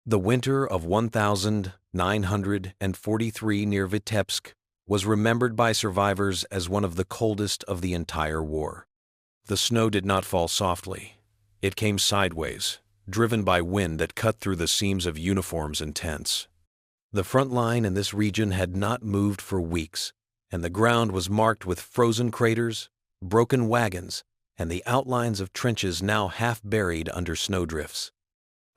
The winter of 1943 near Vitebsk was remembered by survivors as one of the coldest of the entire war. The snow did not fall softly. It came sideways, driven by wind that cut through the seams of uniforms and tents. The front line in this region had not moved for weeks, and the ground was marked with frozen craters, broken wagons, and the outlines of trenches now half buried under snowdrifts.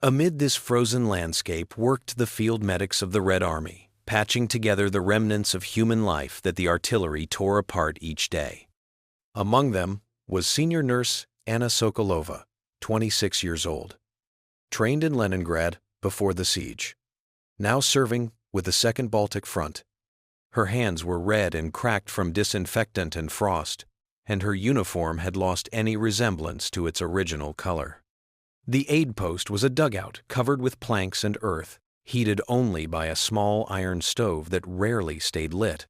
Amid this frozen landscape worked the field medics of the Red Army, patching together the remnants of human life that the artillery tore apart each day. Among them was senior nurse Anna Sokolova, 26 years old, trained in Leningrad before the siege, now serving with the Second Baltic Front. Her hands were red and cracked from disinfectant and frost, and her uniform had lost any resemblance to its original color. The aid post was a dugout covered with planks and earth, heated only by a small iron stove that rarely stayed lit.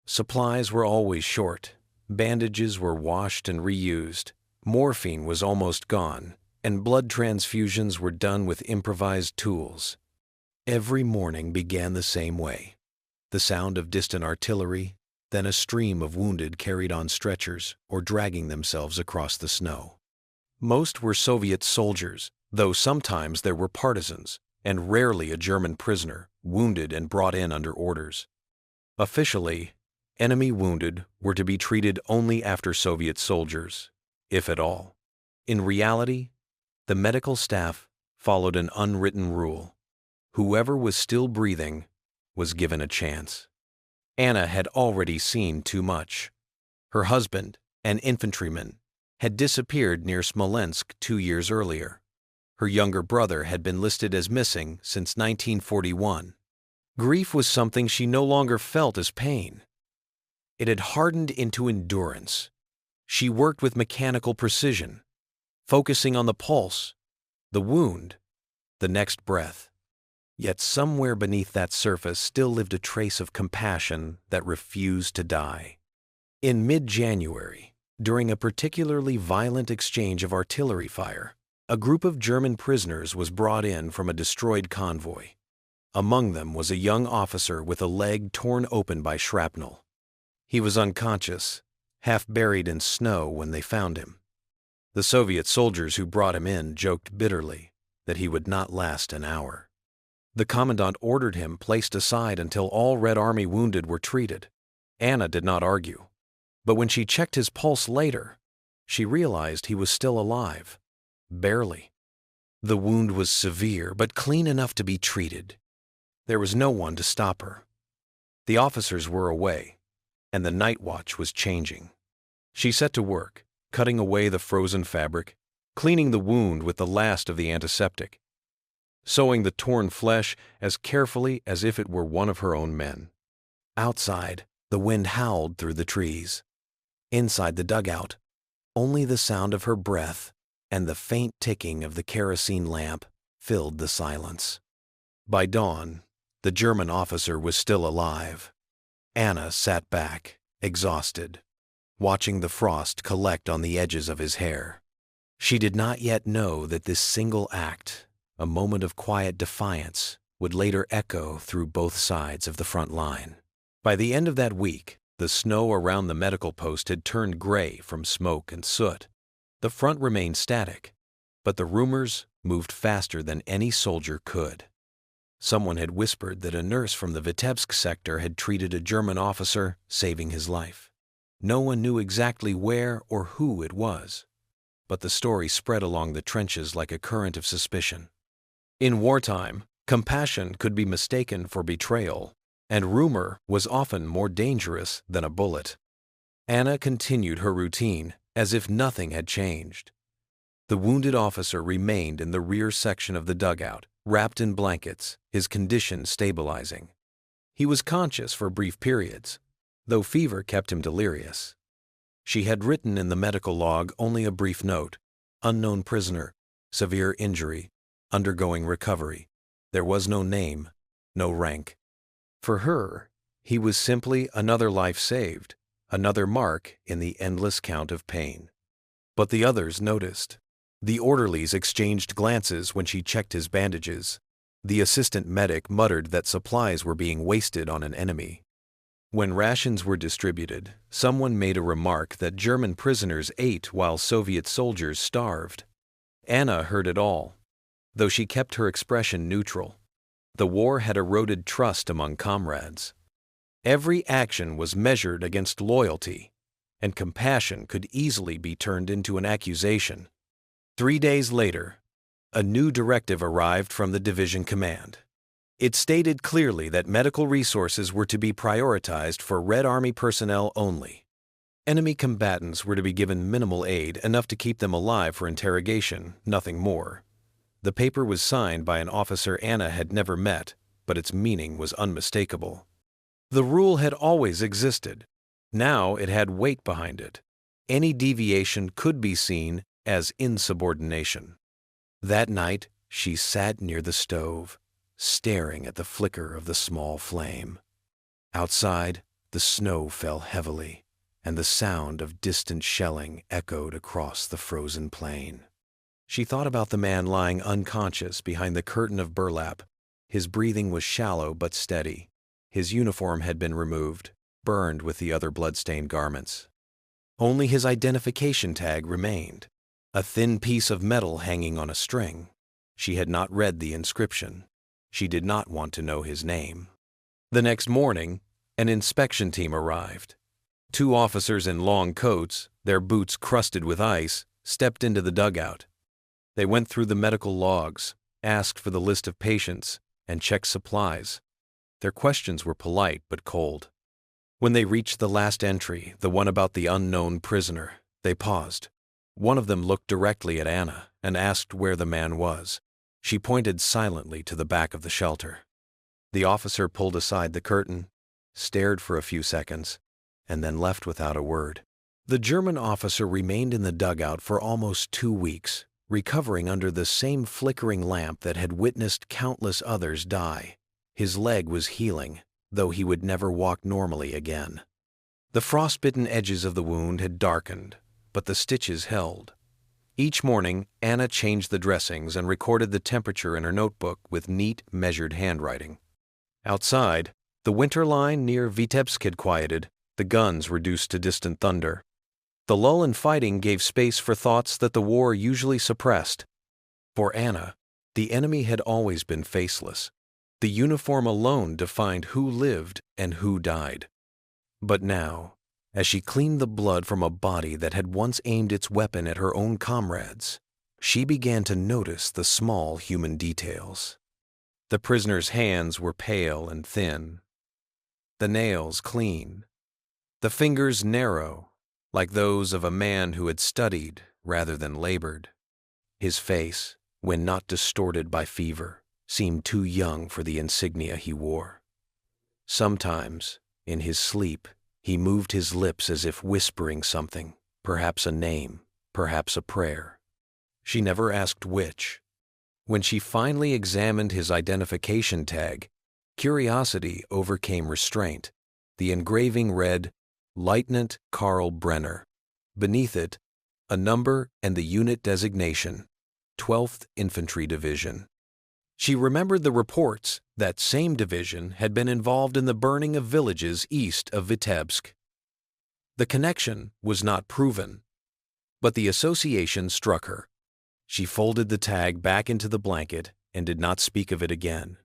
Supplies were always short, bandages were washed and reused, morphine was almost gone, and blood transfusions were done with improvised tools. Every morning began the same way. The sound of distant artillery, then a stream of wounded carried on stretchers or dragging themselves across the snow. Most were Soviet soldiers, though sometimes there were partisans, and rarely a German prisoner, wounded and brought in under orders. Officially, enemy wounded were to be treated only after Soviet soldiers, if at all. In reality, the medical staff followed an unwritten rule. Whoever was still breathing was given a chance. Anna had already seen too much. Her husband, an infantryman, had disappeared near Smolensk 2 years earlier. Her younger brother had been listed as missing since 1941. Grief was something she no longer felt as pain. It had hardened into endurance. She worked with mechanical precision, focusing on the pulse, the wound, the next breath. Yet somewhere beneath that surface still lived a trace of compassion that refused to die. In mid-January, during a particularly violent exchange of artillery fire, a group of German prisoners was brought in from a destroyed convoy. Among them was a young officer with a leg torn open by shrapnel. He was unconscious, half buried in snow when they found him. The Soviet soldiers who brought him in joked bitterly that he would not last an hour. The commandant ordered him placed aside until all Red Army wounded were treated. Anna did not argue. But when she checked his pulse later, she realized he was still alive. Barely. The wound was severe, but clean enough to be treated. There was no one to stop her. The officers were away, and the night watch was changing. She set to work, cutting away the frozen fabric, cleaning the wound with the last of the antiseptic, sewing the torn flesh as carefully as if it were one of her own men. Outside, the wind howled through the trees. Inside the dugout, only the sound of her breath and the faint ticking of the kerosene lamp filled the silence. By dawn, the German officer was still alive. Anna sat back, exhausted, watching the frost collect on the edges of his hair. She did not yet know that this single act, a moment of quiet defiance, would later echo through both sides of the front line. By the end of that week, the snow around the medical post had turned gray from smoke and soot. The front remained static, but the rumors moved faster than any soldier could. Someone had whispered that a nurse from the Vitebsk sector had treated a German officer, saving his life. No one knew exactly where or who it was, but the story spread along the trenches like a current of suspicion. In wartime, compassion could be mistaken for betrayal, and rumor was often more dangerous than a bullet. Anna continued her routine as if nothing had changed. The wounded officer remained in the rear section of the dugout, wrapped in blankets, his condition stabilizing. He was conscious for brief periods, though fever kept him delirious. She had written in the medical log only a brief note: unknown prisoner, severe injury, undergoing recovery. There was no name, no rank. For her, he was simply another life saved, another mark in the endless count of pain. But the others noticed. The orderlies exchanged glances when she checked his bandages. The assistant medic muttered that supplies were being wasted on an enemy. When rations were distributed, someone made a remark that German prisoners ate while Soviet soldiers starved. Anna heard it all, though she kept her expression neutral. The war had eroded trust among comrades. Every action was measured against loyalty, and compassion could easily be turned into an accusation. 3 days later, a new directive arrived from the division command. It stated clearly that medical resources were to be prioritized for Red Army personnel only. Enemy combatants were to be given minimal aid, enough to keep them alive for interrogation, nothing more. The paper was signed by an officer Anna had never met, but its meaning was unmistakable. The rule had always existed. Now it had weight behind it. Any deviation could be seen as insubordination. That night, she sat near the stove, staring at the flicker of the small flame. Outside, the snow fell heavily, and the sound of distant shelling echoed across the frozen plain. She thought about the man lying unconscious behind the curtain of burlap. His breathing was shallow but steady. His uniform had been removed, burned with the other blood-stained garments. Only his identification tag remained, a thin piece of metal hanging on a string. She had not read the inscription. She did not want to know his name. The next morning, an inspection team arrived. 2 officers in long coats, their boots crusted with ice, stepped into the dugout. They went through the medical logs, asked for the list of patients, and checked supplies. Their questions were polite but cold. When they reached the last entry, the one about the unknown prisoner, they paused. One of them looked directly at Anna and asked where the man was. She pointed silently to the back of the shelter. The officer pulled aside the curtain, stared for a few seconds, and then left without a word. The German officer remained in the dugout for almost 2 weeks, recovering under the same flickering lamp that had witnessed countless others die. His leg was healing, though he would never walk normally again. The frostbitten edges of the wound had darkened, but the stitches held. Each morning, Anna changed the dressings and recorded the temperature in her notebook with neat, measured handwriting. Outside, the winter line near Vitebsk had quieted, the guns reduced to distant thunder. The lull in fighting gave space for thoughts that the war usually suppressed. For Anna, the enemy had always been faceless. The uniform alone defined who lived and who died. But now, as she cleaned the blood from a body that had once aimed its weapon at her own comrades, she began to notice the small human details. The prisoner's hands were pale and thin, the nails clean, the fingers narrow, like those of a man who had studied rather than labored. His face, when not distorted by fever, seemed too young for the insignia he wore. Sometimes, in his sleep, he moved his lips as if whispering something, perhaps a name, perhaps a prayer. She never asked which. When she finally examined his identification tag, curiosity overcame restraint. The engraving read, Lieutenant Karl Brenner. Beneath it, a number and the unit designation, 12th Infantry Division. She remembered the reports that same division had been involved in the burning of villages east of Vitebsk. The connection was not proven, but the association struck her. She folded the tag back into the blanket and did not speak of it again.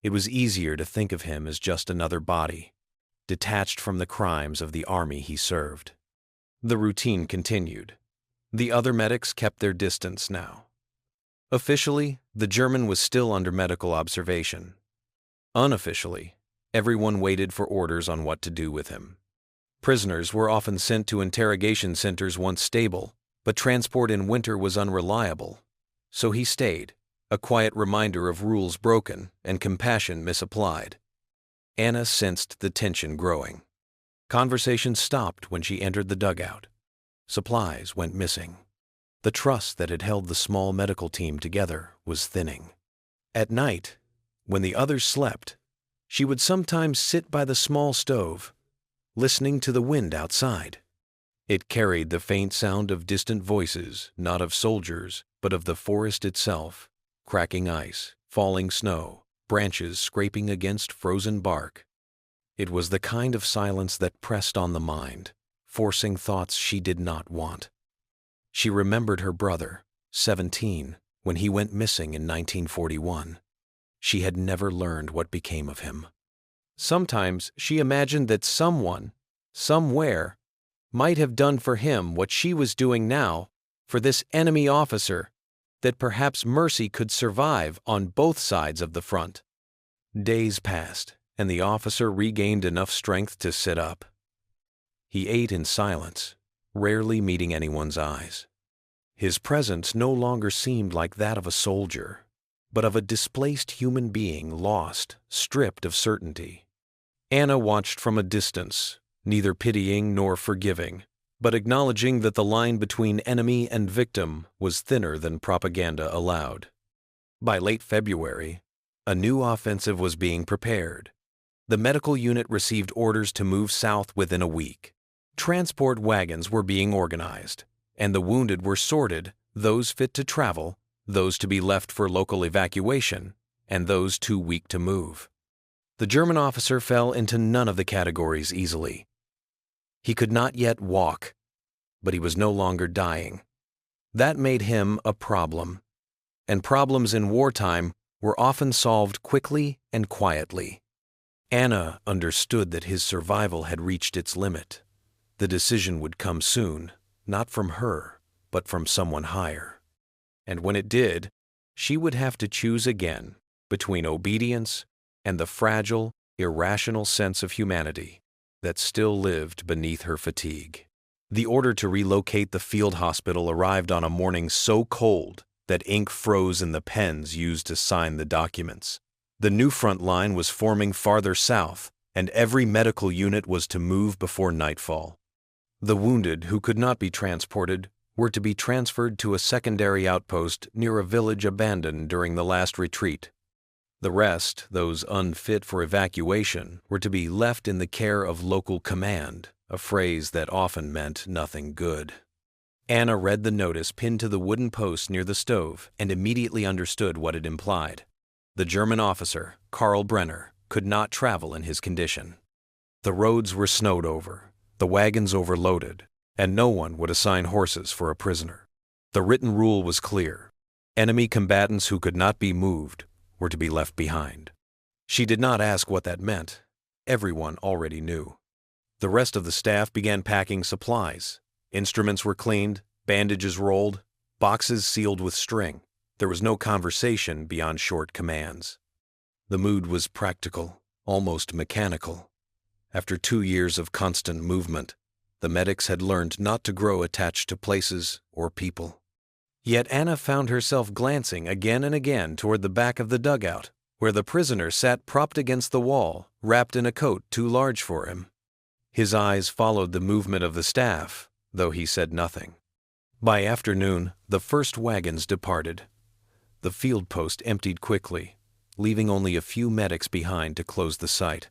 It was easier to think of him as just another body, detached from the crimes of the army he served. The routine continued. The other medics kept their distance now. Officially, the German was still under medical observation. Unofficially, everyone waited for orders on what to do with him. Prisoners were often sent to interrogation centers once stable, but transport in winter was unreliable. So he stayed, a quiet reminder of rules broken and compassion misapplied. Anna sensed the tension growing. Conversation stopped when she entered the dugout. Supplies went missing. The trust that had held the small medical team together was thinning. At night, when the others slept, she would sometimes sit by the small stove, listening to the wind outside. It carried the faint sound of distant voices, not of soldiers, but of the forest itself, cracking ice, falling snow, branches scraping against frozen bark. It was the kind of silence that pressed on the mind, forcing thoughts she did not want. She remembered her brother, 17, when he went missing in 1941. She had never learned what became of him. Sometimes she imagined that someone, somewhere, might have done for him what she was doing now for this enemy officer, that perhaps mercy could survive on both sides of the front. Days passed, and the officer regained enough strength to sit up. He ate in silence, rarely meeting anyone's eyes. His presence no longer seemed like that of a soldier, but of a displaced human being lost, stripped of certainty. Anna watched from a distance, neither pitying nor forgiving, but acknowledging that the line between enemy and victim was thinner than propaganda allowed. By late February, a new offensive was being prepared. The medical unit received orders to move south within a week. Transport wagons were being organized, and the wounded were sorted, those fit to travel, those to be left for local evacuation, and those too weak to move. The German officer fell into none of the categories easily. He could not yet walk, but he was no longer dying. That made him a problem, and problems in wartime were often solved quickly and quietly. Anna understood that his survival had reached its limit. The decision would come soon, not from her, but from someone higher. And when it did, she would have to choose again between obedience and the fragile, irrational sense of humanity that still lived beneath her fatigue. The order to relocate the field hospital arrived on a morning so cold that ink froze in the pens used to sign the documents. The new front line was forming farther south, and every medical unit was to move before nightfall. The wounded who could not be transported were to be transferred to a secondary outpost near a village abandoned during the last retreat. The rest, those unfit for evacuation, were to be left in the care of local command, a phrase that often meant nothing good. Anna read the notice pinned to the wooden post near the stove and immediately understood what it implied. The German officer, Karl Brenner, could not travel in his condition. The roads were snowed over, the wagons overloaded, and no one would assign horses for a prisoner. The written rule was clear. Enemy combatants who could not be moved were to be left behind. She did not ask what that meant. Everyone already knew. The rest of the staff began packing supplies. Instruments were cleaned, bandages rolled, boxes sealed with string. There was no conversation beyond short commands. The mood was practical, almost mechanical. After 2 years of constant movement, the medics had learned not to grow attached to places or people. Yet Anna found herself glancing again and again toward the back of the dugout, where the prisoner sat propped against the wall, wrapped in a coat too large for him. His eyes followed the movement of the staff, though he said nothing. By afternoon, the first wagons departed. The field post emptied quickly, leaving only a few medics behind to close the site.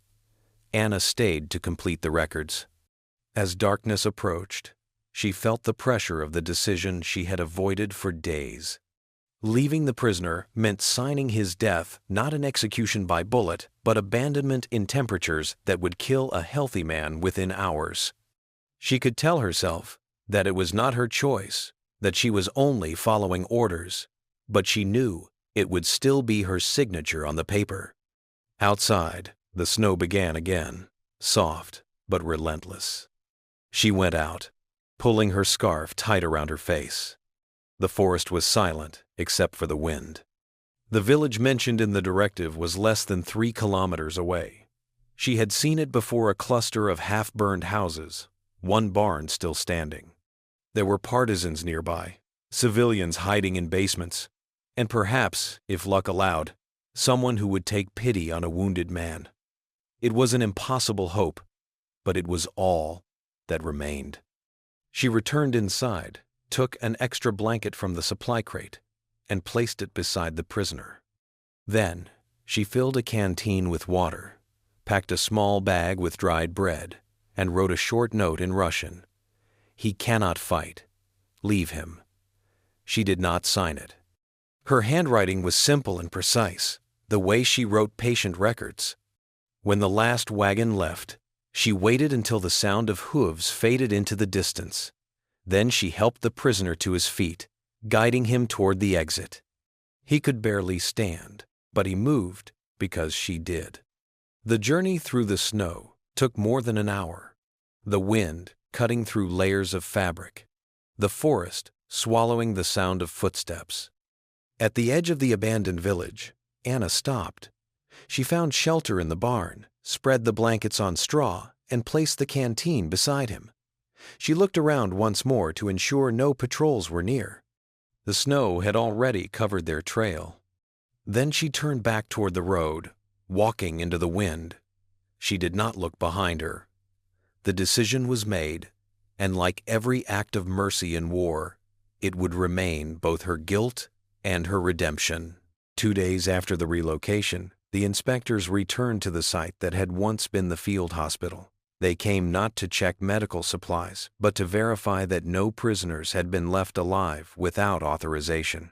Anna stayed to complete the records. As darkness approached, she felt the pressure of the decision she had avoided for days. Leaving the prisoner meant signing his death not an execution by bullet, but abandonment in temperatures that would kill a healthy man within hours. She could tell herself that it was not her choice, that she was only following orders, but she knew it would still be her signature on the paper. Outside, the snow began again, soft but relentless. She went out, pulling her scarf tight around her face. The forest was silent, except for the wind. The village mentioned in the directive was less than 3 kilometers away. She had seen it before a cluster of half-burned houses, one barn still standing. There were partisans nearby, civilians hiding in basements, and perhaps, if luck allowed, someone who would take pity on a wounded man. It was an impossible hope, but it was all that remained. She returned inside, took an extra blanket from the supply crate, and placed it beside the prisoner. Then, she filled a canteen with water, packed a small bag with dried bread, and wrote a short note in Russian. "He cannot fight. Leave him." She did not sign it. Her handwriting was simple and precise, the way she wrote patient records. When the last wagon left, she waited until the sound of hooves faded into the distance. Then she helped the prisoner to his feet, guiding him toward the exit. He could barely stand, but he moved because she did. The journey through the snow took more than an hour. The wind cutting through layers of fabric. The forest swallowing the sound of footsteps. At the edge of the abandoned village, Anna stopped. She found shelter in the barn, spread the blankets on straw, and placed the canteen beside him. She looked around once more to ensure no patrols were near. The snow had already covered their trail. Then she turned back toward the road, walking into the wind. She did not look behind her. The decision was made, and like every act of mercy in war, it would remain both her guilt and her redemption. 2 days after the relocation, the inspectors returned to the site that had once been the field hospital. They came not to check medical supplies, but to verify that no prisoners had been left alive without authorization.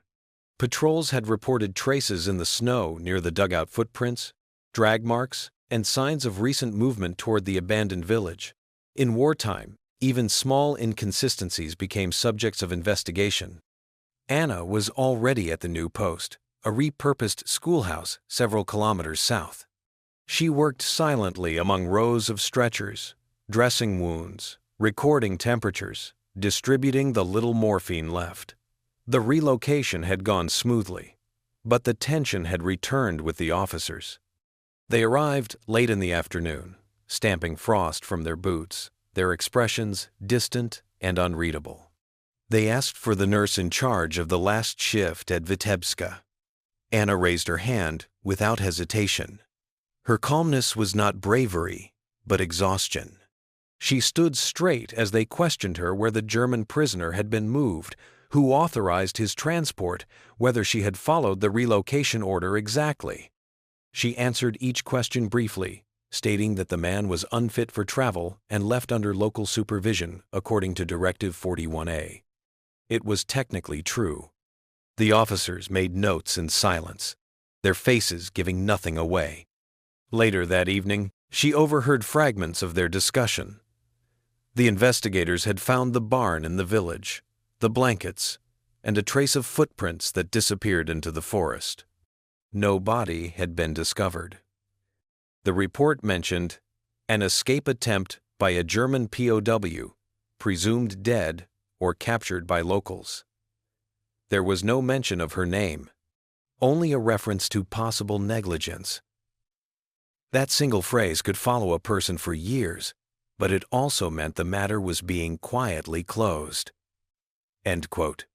Patrols had reported traces in the snow near the dugout footprints, drag marks, and signs of recent movement toward the abandoned village. In wartime, even small inconsistencies became subjects of investigation. Anna was already at the new post, a repurposed schoolhouse several kilometers south. She worked silently among rows of stretchers, dressing wounds, recording temperatures, distributing the little morphine left. The relocation had gone smoothly, but the tension had returned with the officers. They arrived late in the afternoon, stamping frost from their boots, their expressions distant and unreadable. They asked for the nurse in charge of the last shift at Vitebska. Anna raised her hand without hesitation. Her calmness was not bravery, but exhaustion. She stood straight as they questioned her where the German prisoner had been moved, who authorized his transport, whether she had followed the relocation order exactly. She answered each question briefly, stating that the man was unfit for travel and left under local supervision according to Directive 41A. It was technically true. The officers made notes in silence, their faces giving nothing away. Later that evening, she overheard fragments of their discussion. The investigators had found the barn in the village, the blankets, and a trace of footprints that disappeared into the forest. No body had been discovered. The report mentioned an escape attempt by a German POW, presumed dead or captured by locals. There was no mention of her name, only a reference to possible negligence. That single phrase could follow a person for years, but it also meant the matter was being quietly closed. End quote.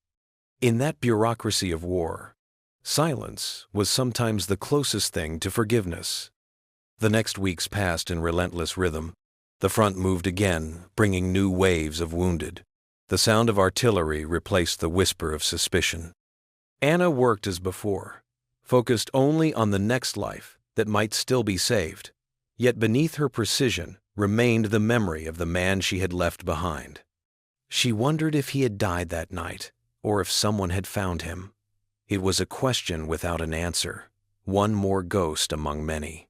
In that bureaucracy of war, silence was sometimes the closest thing to forgiveness. The next weeks passed in relentless rhythm. The front moved again, bringing new waves of wounded. The sound of artillery replaced the whisper of suspicion. Anna worked as before, focused only on the next life that might still be saved. Yet beneath her precision remained the memory of the man she had left behind. She wondered if he had died that night, or if someone had found him. It was a question without an answer, one more ghost among many.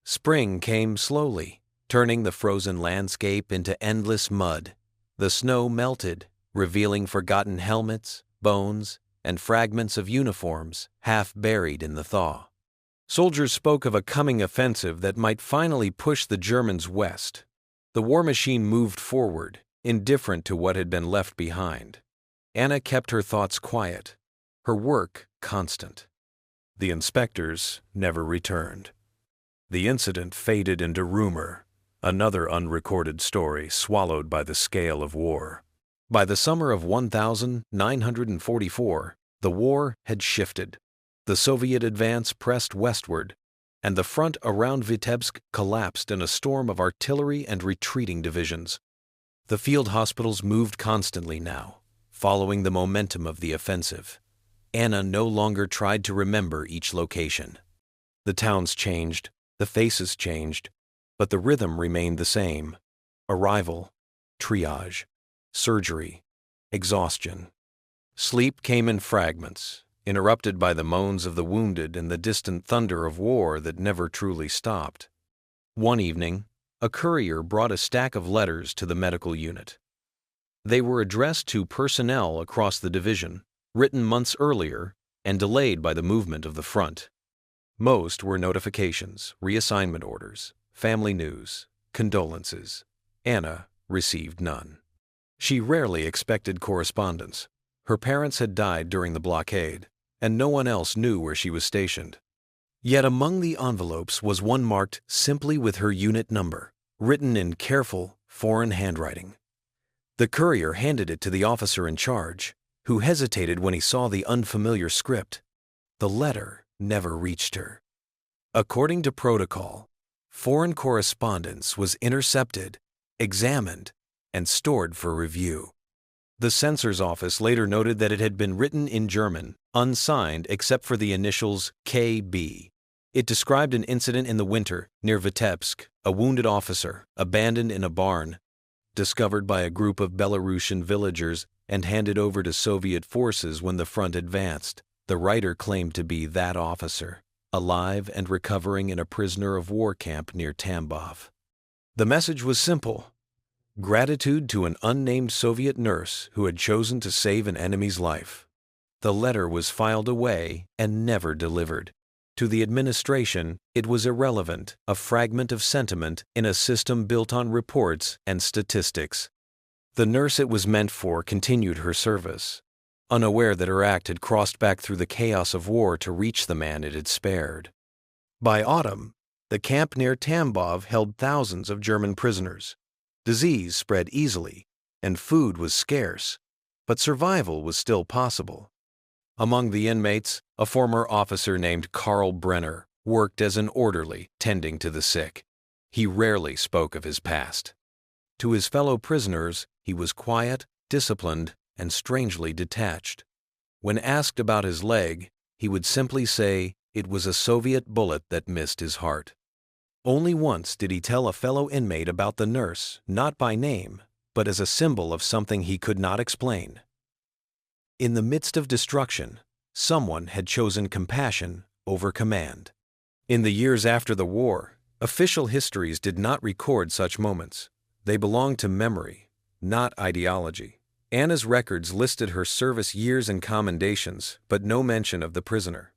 Spring came slowly, turning the frozen landscape into endless mud. The snow melted, revealing forgotten helmets, bones, and fragments of uniforms half buried in the thaw. Soldiers spoke of a coming offensive that might finally push the Germans west. The war machine moved forward, indifferent to what had been left behind. Anna kept her thoughts quiet, her work constant. The inspectors never returned. The incident faded into rumor, another unrecorded story swallowed by the scale of war. By the summer of 1944, the war had shifted. The Soviet advance pressed westward, and the front around Vitebsk collapsed in a storm of artillery and retreating divisions. The field hospitals moved constantly now, following the momentum of the offensive. Anna no longer tried to remember each location. The towns changed, the faces changed, but the rhythm remained the same. Arrival, triage, surgery, exhaustion. Sleep came in fragments, interrupted by the moans of the wounded and the distant thunder of war that never truly stopped. One evening, a courier brought a stack of letters to the medical unit. They were addressed to personnel across the division, written months earlier and delayed by the movement of the front. Most were notifications, reassignment orders, family news, condolences. Anna received none. She rarely expected correspondence. Her parents had died during the blockade, and no one else knew where she was stationed. Yet among the envelopes was one marked simply with her unit number, written in careful, foreign handwriting. The courier handed it to the officer in charge, who hesitated when he saw the unfamiliar script. The letter never reached her. According to protocol, foreign correspondence was intercepted, examined, and stored for review. The censor's office later noted that it had been written in German, unsigned except for the initials KB. It described an incident in the winter near Vitebsk, a wounded officer, abandoned in a barn, discovered by a group of Belarusian villagers and handed over to Soviet forces when the front advanced. The writer claimed to be that officer, alive and recovering in a prisoner of war camp near Tambov. The message was simple: gratitude to an unnamed Soviet nurse who had chosen to save an enemy's life. The letter was filed away and never delivered. To the administration, it was irrelevant, a fragment of sentiment in a system built on reports and statistics. The nurse it was meant for continued her service, unaware that her act had crossed back through the chaos of war to reach the man it had spared. By autumn, the camp near Tambov held thousands of German prisoners. Disease spread easily, and food was scarce, but survival was still possible. Among the inmates, a former officer named Karl Brenner worked as an orderly tending to the sick. He rarely spoke of his past. To his fellow prisoners, he was quiet, disciplined, and strangely detached. When asked about his leg, he would simply say it was a Soviet bullet that missed his heart. Only once did he tell a fellow inmate about the nurse, not by name, but as a symbol of something he could not explain. In the midst of destruction, someone had chosen compassion over command. In the years after the war, official histories did not record such moments. They belonged to memory, not ideology. Anna's records listed her service years and commendations, but no mention of the prisoner.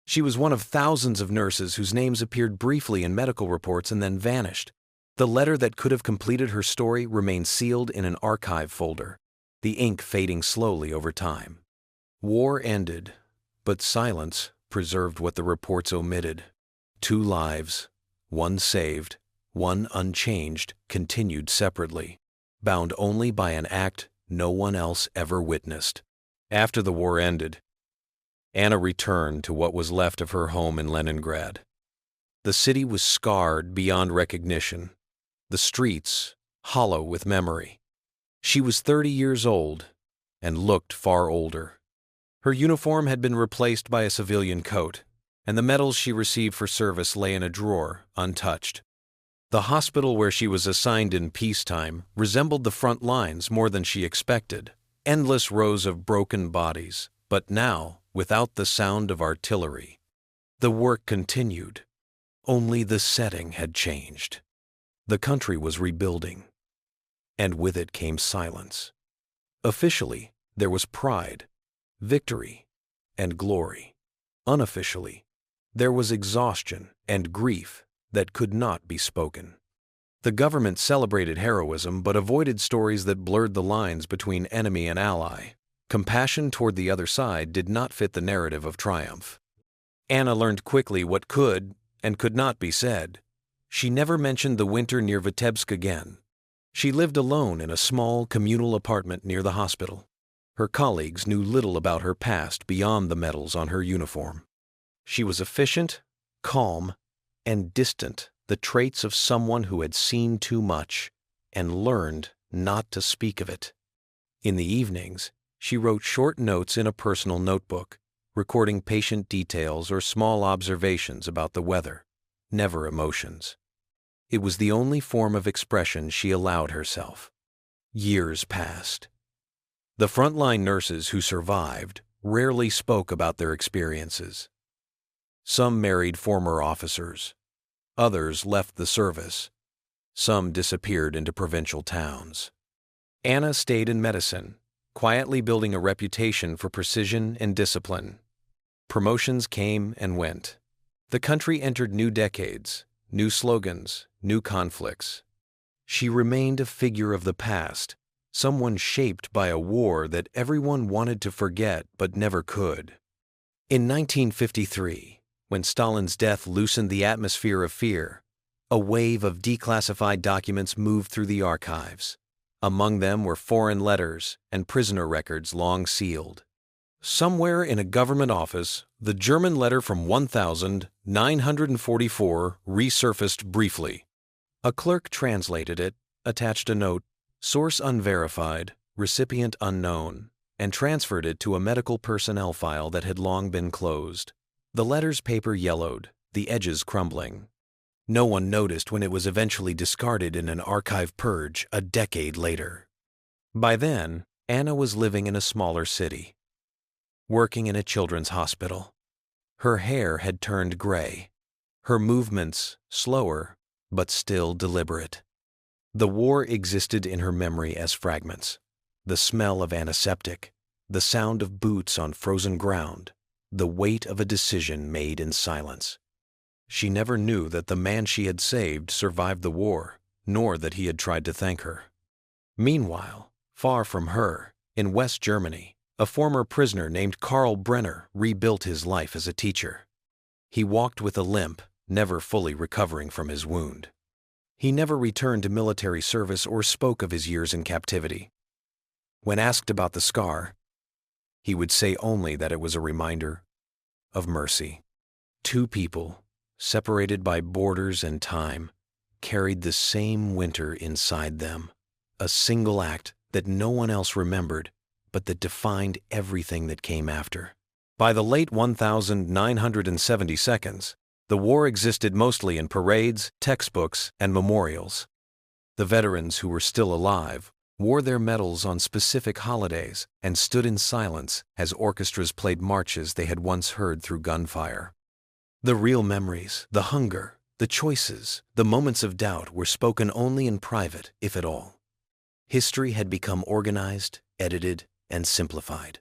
She was one of thousands of nurses whose names appeared briefly in medical reports and then vanished. The letter that could have completed her story remained sealed in an archive folder, the ink fading slowly over time. War ended, but silence preserved what the reports omitted. 2 lives, one saved, one unchanged, continued separately, bound only by an act no one else ever witnessed. After the war ended, Anna returned to what was left of her home in Leningrad. The city was scarred beyond recognition, the streets hollow with memory. She was 30 years old and looked far older. Her uniform had been replaced by a civilian coat, and the medals she received for service lay in a drawer, untouched. The hospital where she was assigned in peacetime resembled the front lines more than she expected. Endless rows of broken bodies, but now without the sound of artillery. The work continued. Only the setting had changed. The country was rebuilding, and with it came silence. Officially, there was pride, victory, and glory. Unofficially, there was exhaustion and grief that could not be spoken. The government celebrated heroism but avoided stories that blurred the lines between enemy and ally. Compassion toward the other side did not fit the narrative of triumph. Anna learned quickly what could and could not be said. She never mentioned the winter near Vitebsk again. She lived alone in a small communal apartment near the hospital. Her colleagues knew little about her past beyond the medals on her uniform. She was efficient, calm, and distant, the traits of someone who had seen too much and learned not to speak of it. In the evenings, she wrote short notes in a personal notebook, recording patient details or small observations about the weather, never emotions. It was the only form of expression she allowed herself. Years passed. The frontline nurses who survived rarely spoke about their experiences. Some married former officers. Others left the service. Some disappeared into provincial towns. Anna stayed in medicine, quietly building a reputation for precision and discipline. Promotions came and went. The country entered new decades, new slogans, new conflicts. She remained a figure of the past, someone shaped by a war that everyone wanted to forget but never could. In 1953, when Stalin's death loosened the atmosphere of fear, a wave of declassified documents moved through the archives. Among them were foreign letters and prisoner records long sealed. Somewhere in a government office, the German letter from 1944 resurfaced briefly. A clerk translated it, attached a note, source unverified, recipient unknown, and transferred it to a medical personnel file that had long been closed. The letter's paper yellowed, the edges crumbling. No one noticed when it was eventually discarded in an archive purge a decade later. By then, Anna was living in a smaller city, working in a children's hospital. Her hair had turned gray, her movements slower, but still deliberate. The war existed in her memory as fragments: the smell of antiseptic, the sound of boots on frozen ground, the weight of a decision made in silence. She never knew that the man she had saved survived the war, nor that he had tried to thank her. Meanwhile, far from her, in West Germany, a former prisoner named Karl Brenner rebuilt his life as a teacher. He walked with a limp, never fully recovering from his wound. He never returned to military service or spoke of his years in captivity. When asked about the scar, he would say only that it was a reminder of mercy. Two people, separated by borders and time, carried the same winter inside them, a single act that no one else remembered, but that defined everything that came after. By the late 1972, the war existed mostly in parades, textbooks, and memorials. The veterans who were still alive wore their medals on specific holidays and stood in silence as orchestras played marches they had once heard through gunfire. The real memories, the hunger, the choices, the moments of doubt were spoken only in private, if at all. History had become organized, edited, and simplified.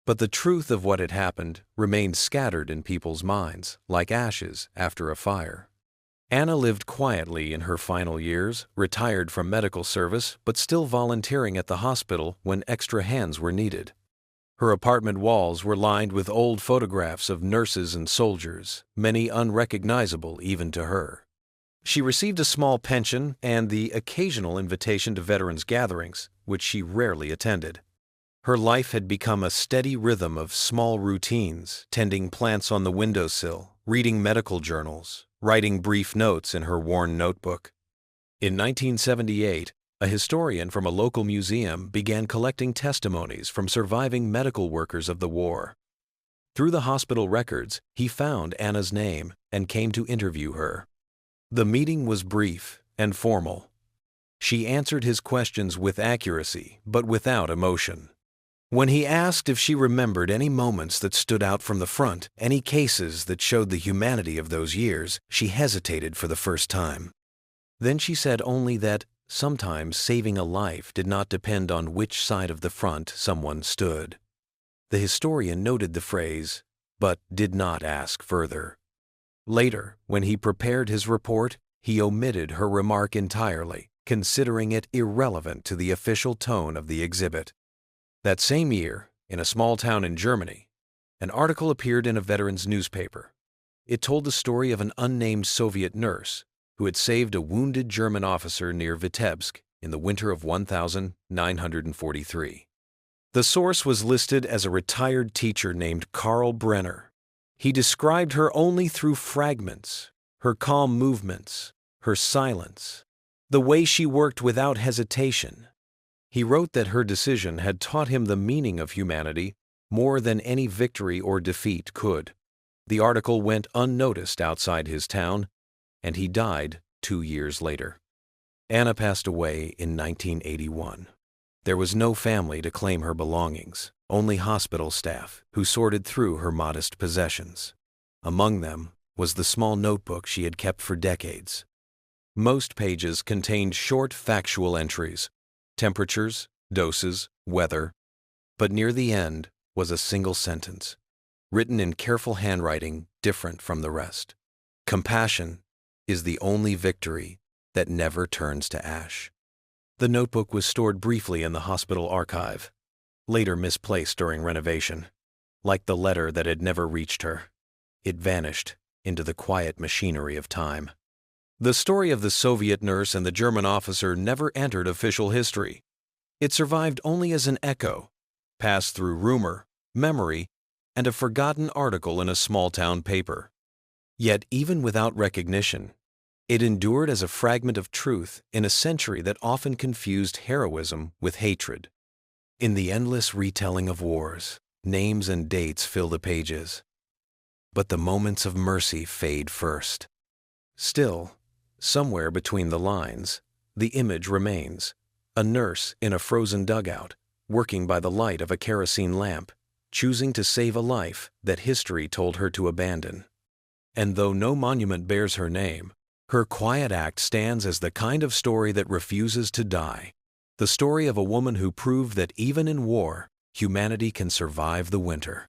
But the truth of what had happened remained scattered in people's minds, like ashes after a fire. Anna lived quietly in her final years, retired from medical service, but still volunteering at the hospital when extra hands were needed. Her apartment walls were lined with old photographs of nurses and soldiers, many unrecognizable even to her. She received a small pension and the occasional invitation to veterans' gatherings, which she rarely attended. Her life had become a steady rhythm of small routines, tending plants on the windowsill, reading medical journals, writing brief notes in her worn notebook. In 1978, a historian from a local museum began collecting testimonies from surviving medical workers of the war. Through the hospital records, he found Anna's name and came to interview her. The meeting was brief and formal. She answered his questions with accuracy, but without emotion. When he asked if she remembered any moments that stood out from the front, any cases that showed the humanity of those years, she hesitated for the first time. Then she said only that sometimes saving a life did not depend on which side of the front someone stood. The historian noted the phrase, but did not ask further. Later, when he prepared his report, he omitted her remark entirely, considering it irrelevant to the official tone of the exhibit. That same year, in a small town in Germany, an article appeared in a veterans' newspaper. It told the story of an unnamed Soviet nurse who had saved a wounded German officer near Vitebsk in the winter of 1943. The source was listed as a retired teacher named Karl Brenner. He described her only through fragments, her calm movements, her silence, the way she worked without hesitation. He wrote that her decision had taught him the meaning of humanity more than any victory or defeat could. The article went unnoticed outside his town, and he died 2 years later. Anna passed away in 1981. There was no family to claim her belongings, only hospital staff who sorted through her modest possessions. Among them was the small notebook she had kept for decades. Most pages contained short factual entries, temperatures, doses, weather, but near the end was a single sentence, written in careful handwriting different from the rest. Compassion is the only victory that never turns to ash. The notebook was stored briefly in the hospital archive, later misplaced during renovation. Like the letter that had never reached her, it vanished into the quiet machinery of time. The story of the Soviet nurse and the German officer never entered official history. It survived only as an echo, passed through rumor, memory, and a forgotten article in a small-town paper. Yet even without recognition, it endured as a fragment of truth in a century that often confused heroism with hatred. In the endless retelling of wars, names and dates fill the pages, but the moments of mercy fade first. Still, somewhere between the lines, the image remains: a nurse in a frozen dugout, working by the light of a kerosene lamp, choosing to save a life that history told her to abandon. And though no monument bears her name, her quiet act stands as the kind of story that refuses to die. The story of a woman who proved that even in war, humanity can survive the winter.